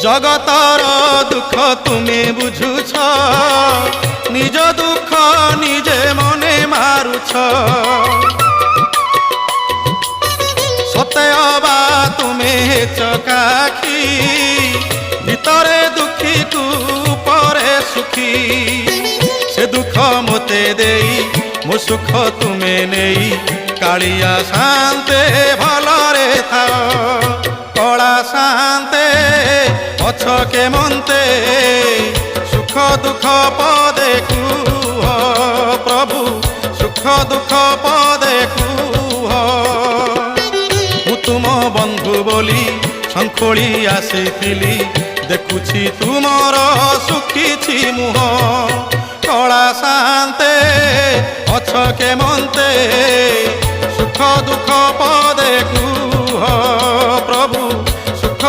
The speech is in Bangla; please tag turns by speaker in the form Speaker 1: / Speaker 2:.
Speaker 1: জগতর দুঃখ তুমি বুঝুছ, নিজ দুঃখ নিজে মনে মারুছ। সতে অবা তুমি চকাখি, ভিতরে দুঃখী কু পরে সুখী। সে দুঃখ মতে দেই মো সুখ তুমে নেই, কালিয়া শান্তে ভলরে থাও। কলা শান্তে অছ কেমন্তে, সুখ দুঃখ পদে কুহ প্রভু, সুখ দুঃখ পদে কুহ। মু তুম বন্ধু বলি শঙ্খোଳି আসিছিলি, দেখুছি তুমর সুখিছি মুহ। কলা শান্তে অছ কেমন্তে, সুখ দুঃখ পদে কুহ প্রভু, সুখ